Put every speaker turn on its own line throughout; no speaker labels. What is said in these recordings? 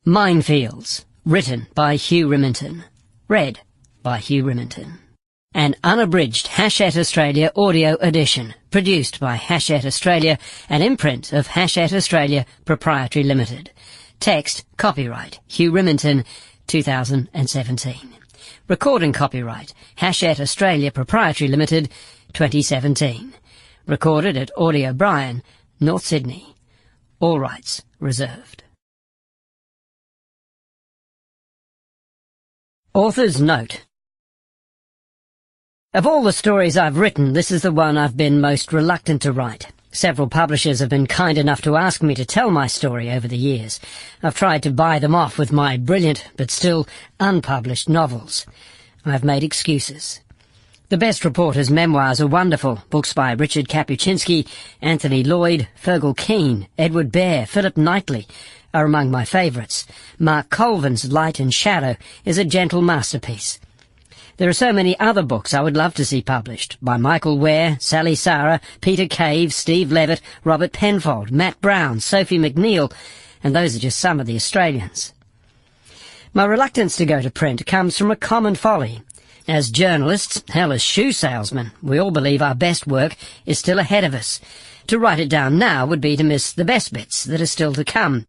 Minefields, written by Hugh Riminton, read by Hugh Riminton. An unabridged Hachette Australia audio edition, produced by Hachette Australia, an imprint of Hachette Australia Proprietary Limited. Text, copyright, Hugh Riminton, 2017. Recording copyright, Hachette Australia Proprietary Limited, 2017. Recorded at Audio Brian, North Sydney. All rights reserved. Author's note. Of all the stories I've written, this is the one I've been most reluctant to write. Several publishers have been kind enough to ask me to tell my story over the years. I've tried to buy them off with my brilliant, but still unpublished novels. I've made excuses. The Best Reporter's memoirs are wonderful. Books by Richard Kapuscinski, Anthony Lloyd, Fergal Keane, Edward Bear, Philip Knightley are among my favourites. Mark Colvin's Light and Shadow is a gentle masterpiece. There are so many other books I would love to see published, by Michael Ware, Sally Sara, Peter Cave, Steve Levitt, Robert Penfold, Matt Brown, Sophie McNeill, and those are just some of the Australians. My reluctance to go to print comes from a common folly. As journalists, hell, as shoe salesmen, we all believe our best work is still ahead of us. To write it down now would be to miss the best bits that are still to come.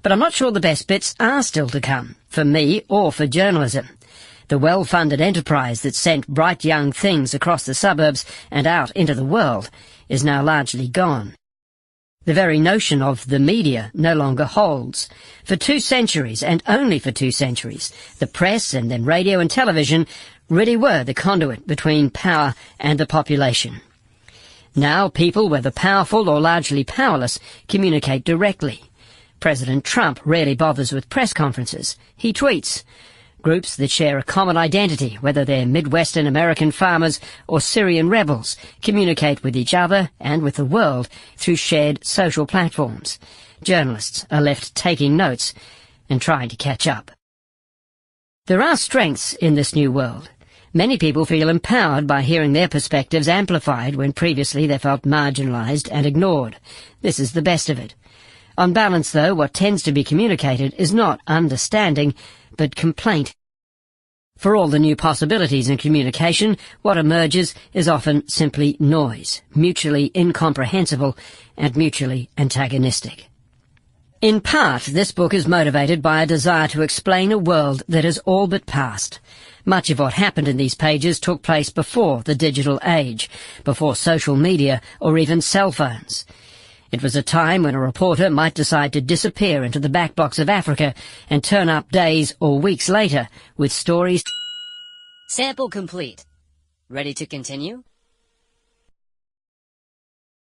But I'm not sure the best bits are still to come, for me or for journalism. The well-funded enterprise that sent bright young things across the suburbs and out into the world is now largely gone. The very notion of the media no longer holds. For 2 centuries, and only for 2 centuries, the press and then radio and television really were the conduit between power and the population. Now people, whether powerful or largely powerless, communicate directly. President Trump rarely bothers with press conferences. He tweets. Groups that share a common identity, whether they're Midwestern American farmers or Syrian rebels, communicate with each other and with the world through shared social platforms. Journalists are left taking notes and trying to catch up. There are strengths in this new world. Many people feel empowered by hearing their perspectives amplified when previously they felt marginalised and ignored. This is the best of it. On balance, though, what tends to be communicated is not understanding, but complaint. For all the new possibilities in communication, what emerges is often simply noise, mutually incomprehensible and mutually antagonistic. In part, this book is motivated by a desire to explain a world that has all but passed. Much of what happened in these pages took place before the digital age, before social media or even cell phones. It was a time when a reporter might decide to disappear into the back blocks of Africa and turn up days or weeks later with stories.
Sample complete. Ready to continue?